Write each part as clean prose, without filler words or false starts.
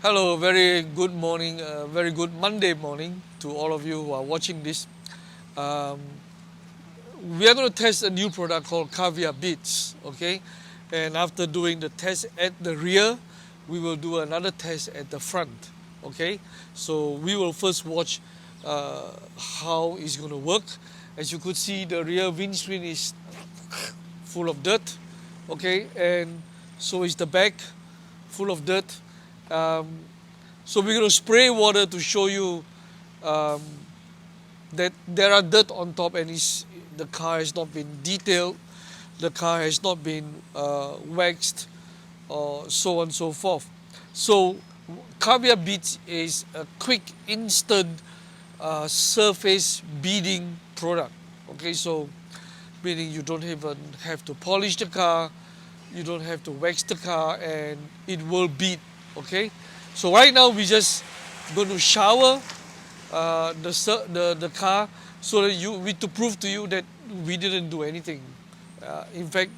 Hello, very good morning, very good Monday morning to all of you who are watching this. Um, we are going to test a new product called Caviar Beads, okay? And after doing the test at the rear, we will do another test at the front, okay? So we will first watch how it's going to work. As you could see, the rear windscreen is full of dirt, okay? And so is the back full of dirt. Um, So we're going to spray water to show you um, that there are dirt on top and the car has not been detailed, the car has not been waxed, or so on and so forth. So Caviar Beads is a quick, instant surface beading product. Okay, so meaning you don't even have to polish the car, you don't have to wax the car, and it will bead. Okay, so right now we just going to shower the car so that to prove to you that we didn't do anything. In fact,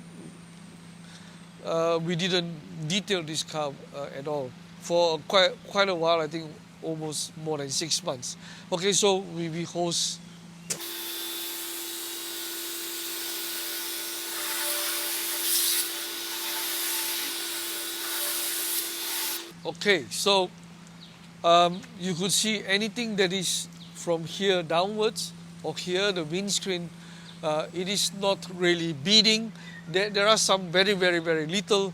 we didn't detail this car at all for quite a while. I think almost more than 6 months. Okay, so we hose. Okay, so you could see anything that is from here downwards or here the windscreen, it is not really beading. There are some very little,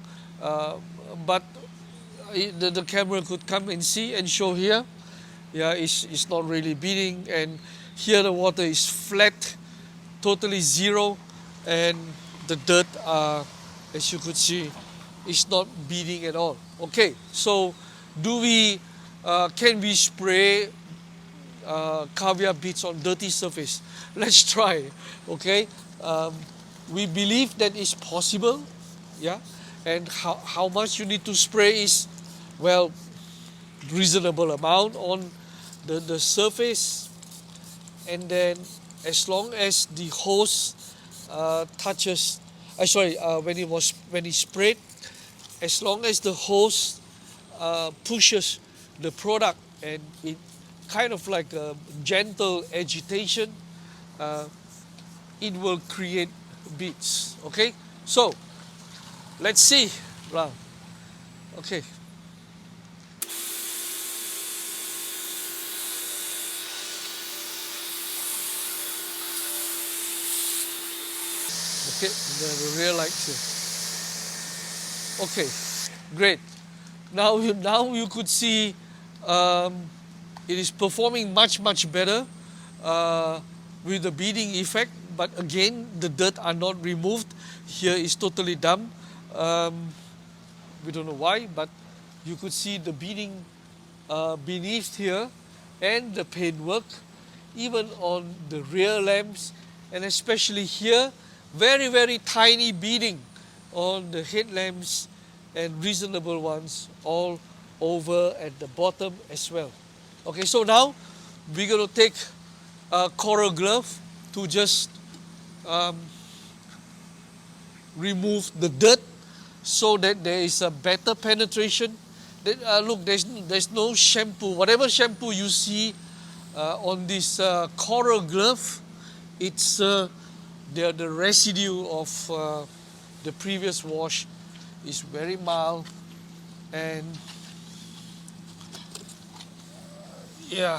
but the camera could come and see and show here. Yeah, it's not really beading, and here the water is flat, totally zero, and the dirt, as you could see, is not beading at all. Okay, so do we can we spray caviar beads on dirty surface? Let's try. Okay, we believe that is possible. Yeah, and how much you need to spray is, well, reasonable amount on the surface, and then as long as the hose touches, when it sprayed, as long as the hose pushes the product and it kind of like a gentle agitation, uh, it will create beads. Okay, so let's see. Okay, okay, the rear lights here. Okay, great. Now you could see um, it is performing much better with the beading effect. But again, the dirt are not removed. Here is totally dumb. Um, we don't know why, but you could see the beading beneath here and the paintwork, even on the rear lamps, and especially here, very tiny beading on the headlamps and reasonable ones all over at the bottom as well. Okay, so now we're going to take a coral glove to just um, remove the dirt so that there is a better penetration. Look, there's no shampoo. Whatever shampoo you see on this coral glove, it's the residue of the previous wash is very mild, and yeah,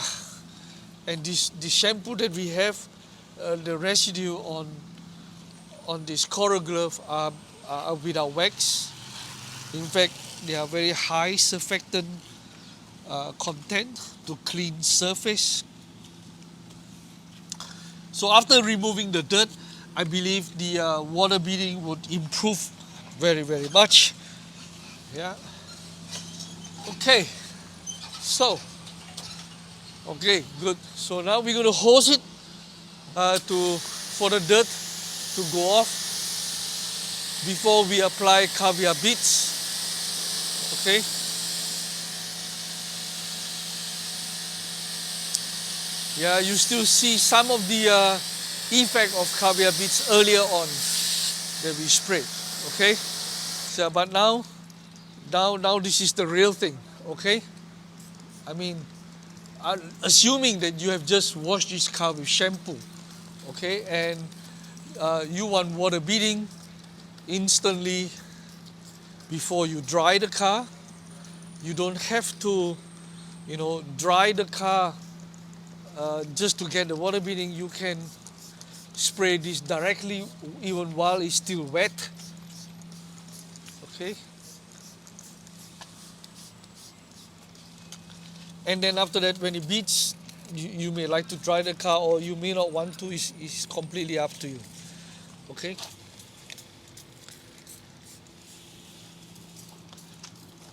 and this shampoo that we have, the residue on this coral glove are without wax. In fact, they are very high surfactant content to clean surface. So after removing the dirt, I believe the water beading would improve very much. Yeah. Okay. So. Okay, good. So now we're going to hose it for the dirt to go off before we apply caviar beads. Okay. Yeah, you still see some of the effect of caviar beads earlier on that we sprayed. Okay. So, but now this is the real thing. okay? I mean, assuming that you have just washed this car with shampoo, okay, and you want water beading instantly before you dry the car. You don't have to, dry the car just to get the water beading. You can spray this directly even while it's still wet, okay? And then after that, when it beats, you may like to dry the car or you may not want to. It's completely up to you, okay?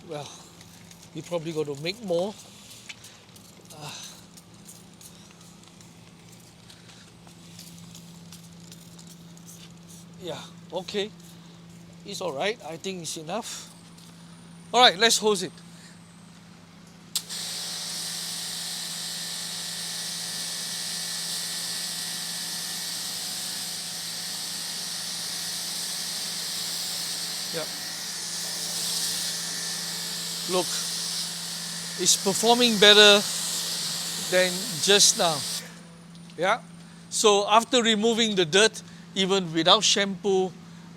Well, you probably got to make more. Yeah, okay, it's all right. I think it's enough. All right, let's hose it. Yeah. Look, it's performing better than just now. Yeah. So after removing the dirt, even without shampoo,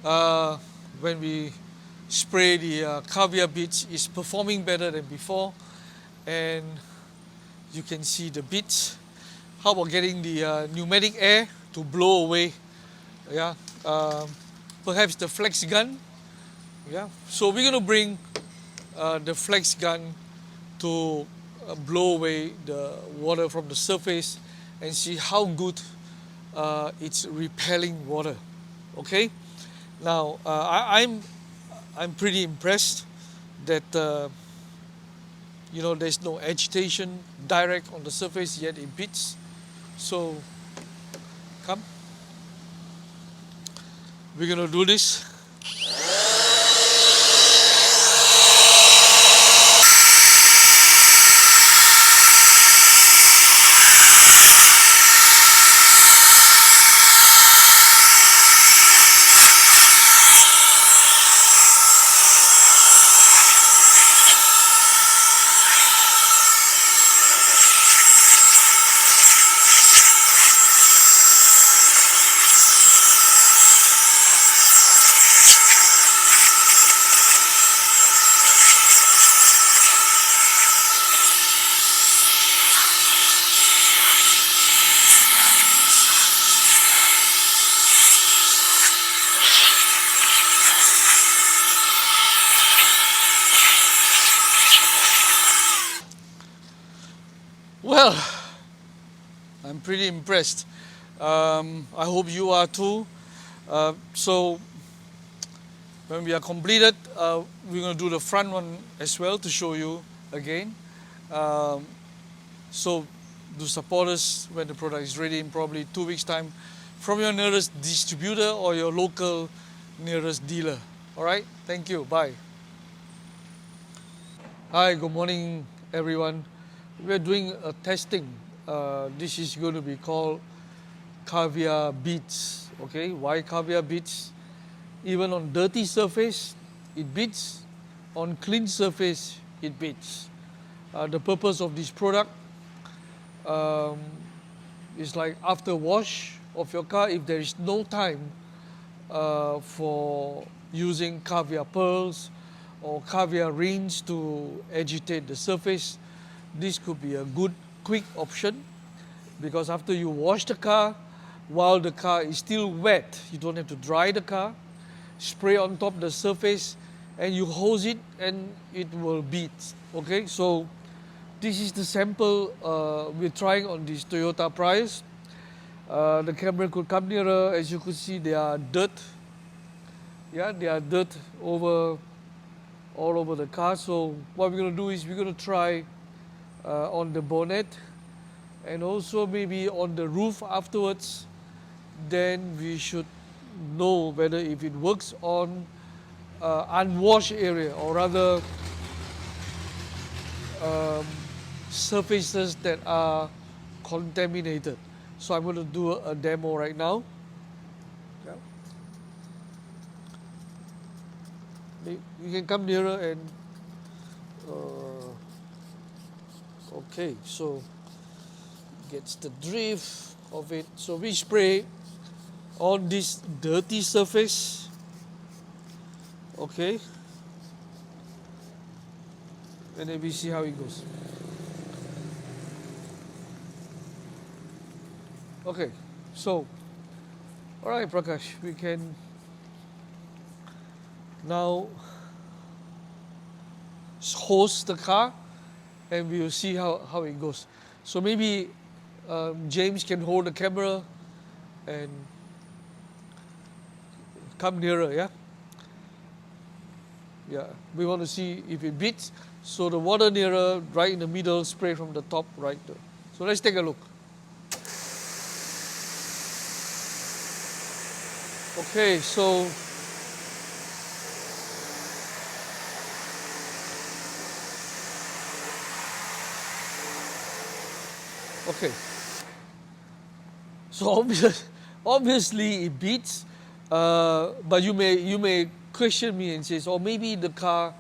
uh, when we spray the caviar beads, it's performing better than before, and you can see the beads. How about getting the pneumatic air to blow away? Yeah. Perhaps the flex gun. Yeah. So we're gonna bring the flex gun to blow away the water from the surface and see how good it's repelling water. Okay. Now I'm pretty impressed that there's no agitation direct on the surface yet it beats. So come, we're gonna do this. Well, I'm pretty impressed. I hope you are too. So when we are completed, we're going to do the front one as well to show you again. So do support us when the product is ready in probably 2 weeks time from your nearest distributor or your local nearest dealer. All right, thank you, bye. Hi, good morning everyone. We're doing a testing. This is going to be called Caviar Beads. Okay, why Caviar Beads? Even on dirty surface, it beats. On clean surface, it beats. The purpose of this product um, is like after wash of your car, if there is no time for using caviar pearls or caviar rings to agitate the surface, this could be a good quick option, because after you wash the car, while the car is still wet, you don't have to dry the car, spray on top the surface and you hose it and it will beat. Okay, so this is the sample we're trying on this Toyota Prius. The camera could come nearer. As you could see, there are dirt. Yeah, there are dirt all over the car. So what we're going to do is we're going to try on the bonnet and also maybe on the roof afterwards. Then we should know whether if it works on unwashed area, or rather surfaces that are contaminated. So I'm going to do a demo right now. Yeah. You can come nearer and Okay, so gets the drift of it. So we spray on this dirty surface. Okay, and then we see how it goes. Okay, so all right, Prakash, we can now hose the car and we will see how it goes. So maybe James can hold the camera and come nearer, yeah? Yeah, we want to see if it beats. So the water nearer, right in the middle, spray from the top right. So let's take a look. Okay, so okay, so obviously it beats, but you may question me and say, or maybe the car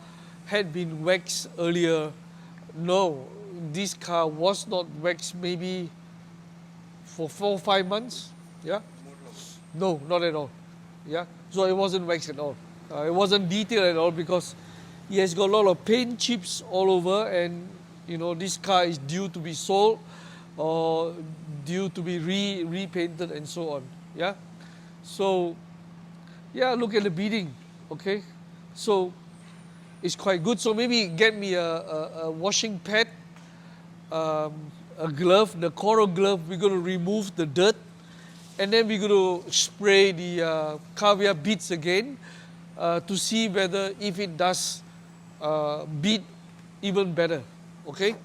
had been waxed earlier. No, this car was not waxed maybe for 4 or 5 months. Yeah, no, not at all. Yeah, so it wasn't waxed at all. It wasn't detailed at all because it has got a lot of paint chips all over, and this car is due to be sold or due to be repainted and so on. Yeah, so yeah, look at the beading. Okay, so it's quite good. So maybe get me a washing pad, um, a glove, the coral glove. We're going to remove the dirt, and then we're going to spray the caviar beads again to see whether if it does bead even better. Okay.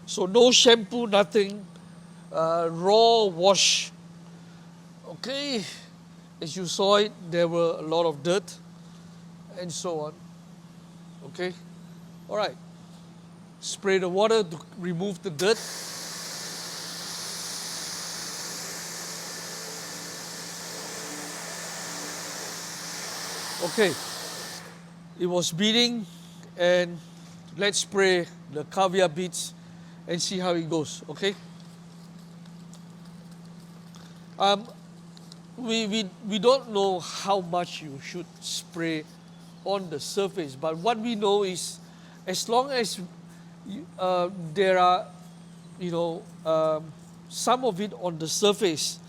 So no shampoo, nothing, raw wash. Okay, as you saw it, there were a lot of dirt and so on. Okay, all right. Spray the water to remove the dirt. Okay, it was beading, and let's spray the caviar beads and see how it goes. Okay. We don't know how much you should spray on the surface, but what we know is, as long as there are, some of it on the surface,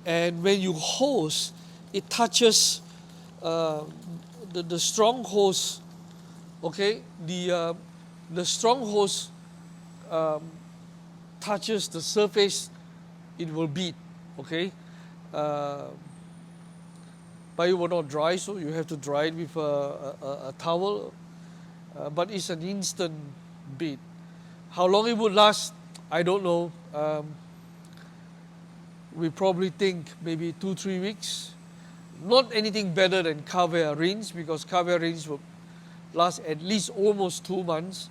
and when you hose, it touches the strong hose. Okay, the strong hose touches the surface, it will bead. Okay, but it will not dry, so you have to dry it with a towel. But it's an instant bead. How long it would last, I don't know. We probably think maybe 2-3 weeks. Not anything better than caviar rinse, because caviar rinse will last at least almost 2 months,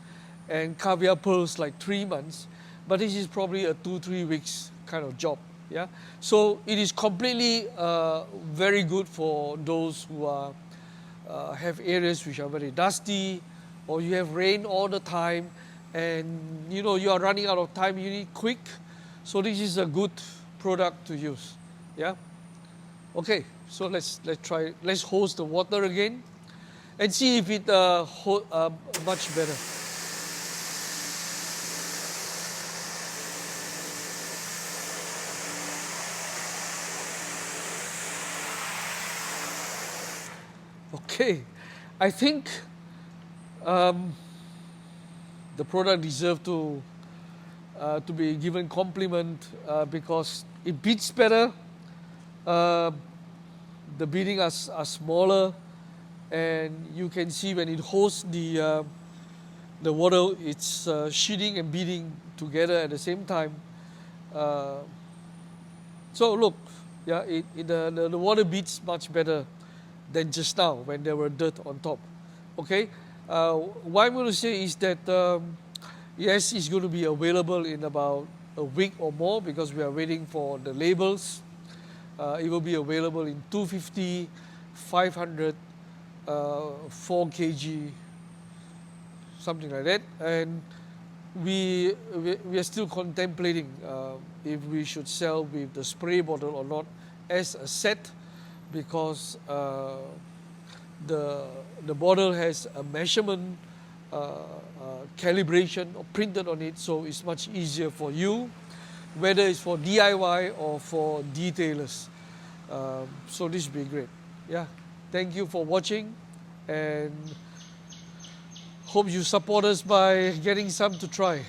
and caviar pearls like 3 months. But this is probably a 2-3 weeks kind of job. Yeah, so it is completely very good for those who are have areas which are very dusty, or you have rain all the time, and you are running out of time. You need quick, so this is a good product to use. Yeah. Okay, so let's try. Let's hose the water again, and see if it much better. Okay, I think the product deserves to be given compliment because it beats better. The beading are smaller, and you can see when it holds the water, it's sheeting and beading together at the same time. So look, yeah, the water beats much better than just now when there were dirt on top. Okay, what I'm going to say is that yes, it's going to be available in about a week or more, because we are waiting for the labels. It will be available in 250, 500, 4 kg, something like that. And we are still contemplating if we should sell with the spray bottle or not as a set, because the bottle has a measurement calibration printed on it, so it's much easier for you, whether it's for DIY or for detailers. So this will be great. Yeah, thank you for watching, and hope you support us by getting some to try.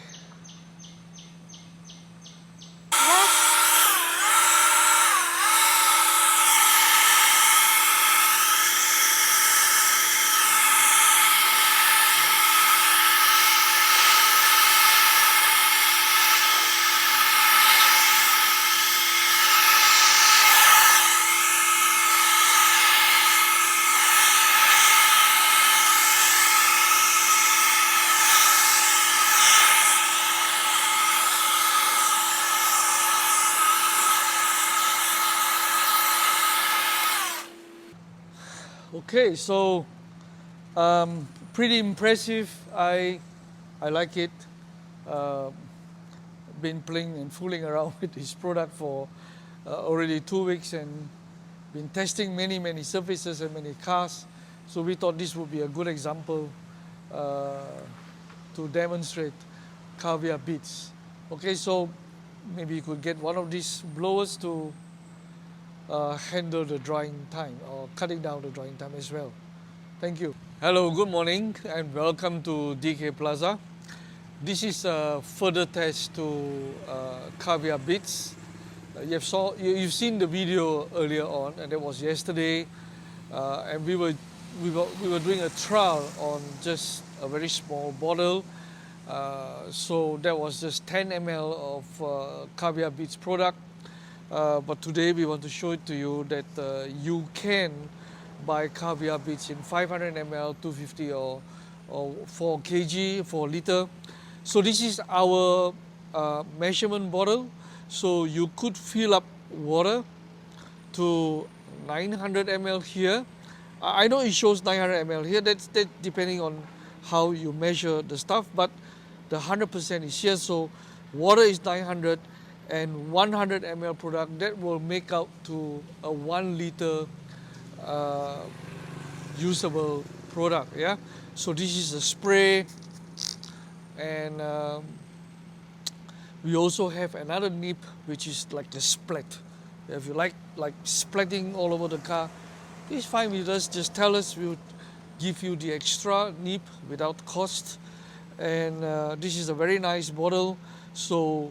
Okay, so pretty impressive. I like it. Been playing and fooling around with this product for already 2 weeks, and been testing many surfaces and many cars. So we thought this would be a good example to demonstrate Caviar Beads. Okay, so maybe you could get one of these blowers to handle the drying time or cutting down the drying time as well. Thank you. Hello, good morning, and welcome to DK Plaza. This is a further test to Caviar Beads. You've seen the video earlier on, and that was yesterday, and we were doing a trial on just a very small bottle. So that was just 10 ml of Caviar Beads product. But today we want to show it to you that you can buy Caviar Beads in 500 ml, 250 or 4 kg, 4 liter. So this is our measurement bottle. So you could fill up water to 900 ml here. I know it shows 900 ml here. That's depending on how you measure the stuff, but the 100% is here. So water is 900. And 100 ml product, that will make out to a 1 liter usable product. Yeah. So this is a spray, and we also have another nip which is like a splat. If you like splatting all over the car, please fine with us. Just tell us, we'll give you the extra nip without cost. And this is a very nice bottle, so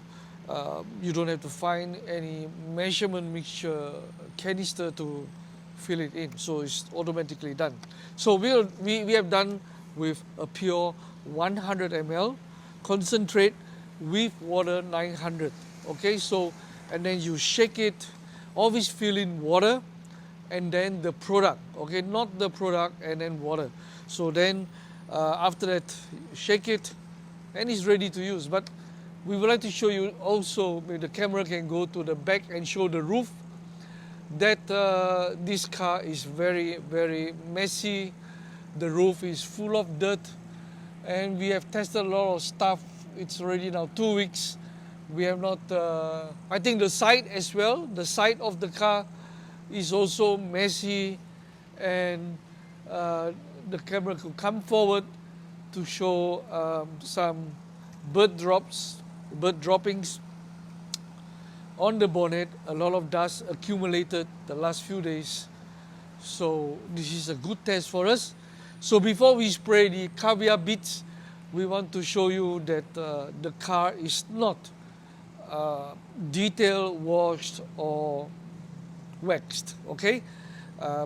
you don't have to find any measurement mixture canister to fill it in, so it's automatically done. So we have done with a pure 100 ml concentrate with water 900. Okay, so and then you shake it, always fill in water and then the product. Okay, not the product and then water. So then after that, shake it and it's ready to use. But we would like to show you also, maybe the camera can go to the back and show the roof, that this car is very messy. The roof is full of dirt, and we have tested a lot of stuff. It's already now 2 weeks. We have not, I think the side as well, the side of the car is also messy, and the camera could come forward to show some bird droppings on the bonnet. A lot of dust accumulated the last few days. So this is a good test for us. So before we spray the Caviar Beads, we want to show you that the car is not detail washed or waxed. Okay,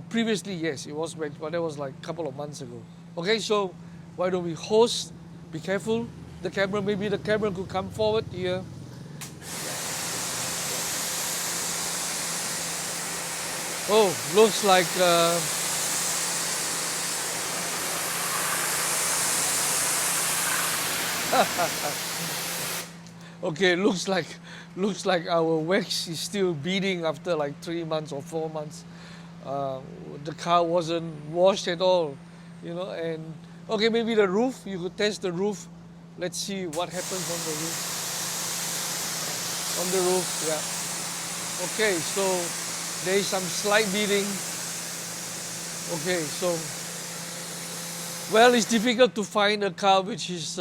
previously yes, it was waxed, but that was like a couple of months ago. Okay, so why don't we host? Be careful. The camera, maybe the camera could come forward here. Oh, looks like okay, looks like our wax is still beading after like 3 months or 4 months. The car wasn't washed at all, you know, and Okay, maybe the roof. You could test the roof. Let's see what happens on the roof. On the roof, yeah. Okay, so there is some slight beading. Okay, so well, it's difficult to find a car which is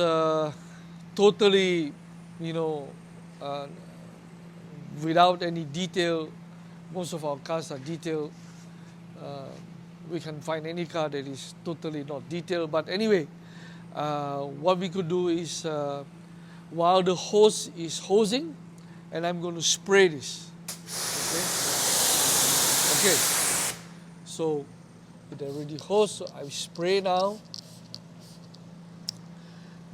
totally, you know, uh, without any detail. Most of our cars are detailed. Uh, we can find any car that is totally not detailed. But anyway, what we could do is while the hose is hosing, and I'm going to spray this. Okay. Okay. So it already hosed. So I spray now.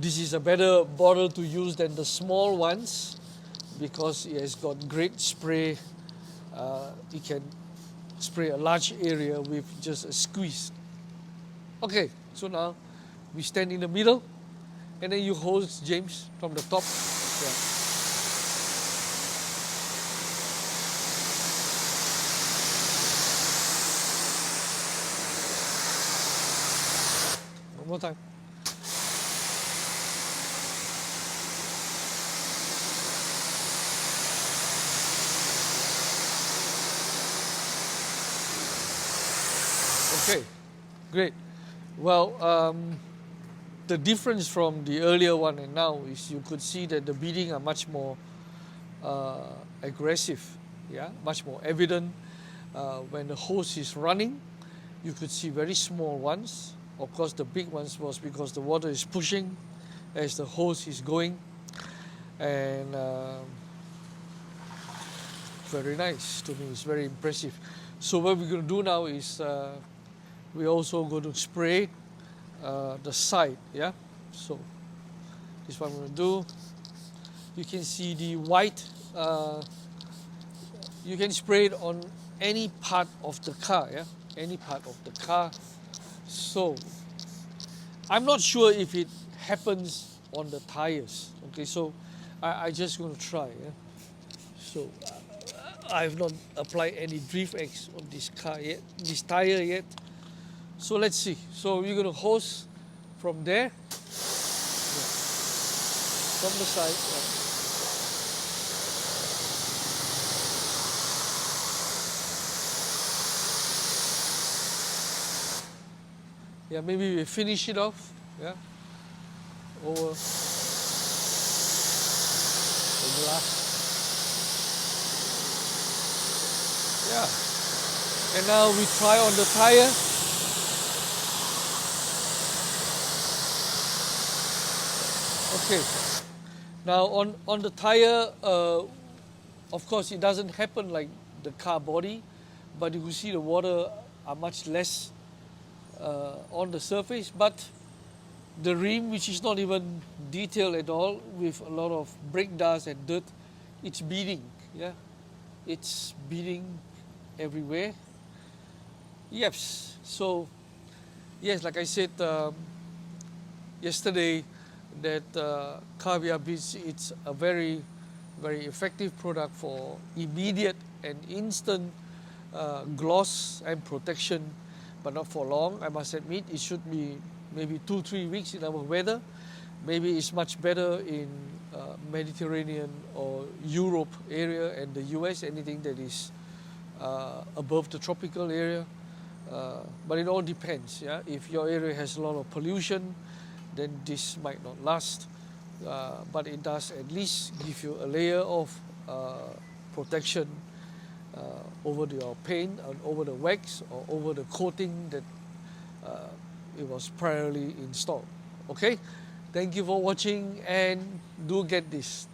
This is a better bottle to use than the small ones because it has got great spray. It can spray a large area with just a squeeze. Okay, so now we stand in the middle and then you hose, James, from the top. Yeah. One more time. Okay, great. Well, the difference from the earlier one and now is you could see that the beading are much more aggressive, yeah, much more evident. When the hose is running, you could see very small ones. Of course, the big ones was because the water is pushing as the hose is going, and very nice to me. It's very impressive. So what we're going to do now is we're also going to spray the side, yeah. So this is what I'm going to do. You can see the white. You can spray it on any part of the car, yeah, any part of the car. So I'm not sure if it happens on the tires. Okay, so I just going to try. Yeah? So I've not applied any Drift X on this car yet, this tire yet. So let's see. So you're going to hose from there, yeah, from the side. Yeah, maybe we finish it off. Yeah, over the glass. Yeah, and now we try on the tire. Okay, now on the tire, of course it doesn't happen like the car body, but you can see the water are much less on the surface, but the rim, which is not even detailed at all, with a lot of brake dust and dirt, it's beading, yeah, it's beading everywhere. Yes, so yes, like I said yesterday, that Caviar Beads, it's a very, very effective product for immediate and instant gloss and protection, but not for long. I must admit, it should be maybe 2-3 weeks in our weather. Maybe it's much better in Mediterranean or Europe area and the US, anything that is above the tropical area. But it all depends. Yeah, if your area has a lot of pollution, then this might not last, but it does at least give you a layer of protection over your paint and over the wax or over the coating that it was priorly installed. Okay, thank you for watching, and do get this.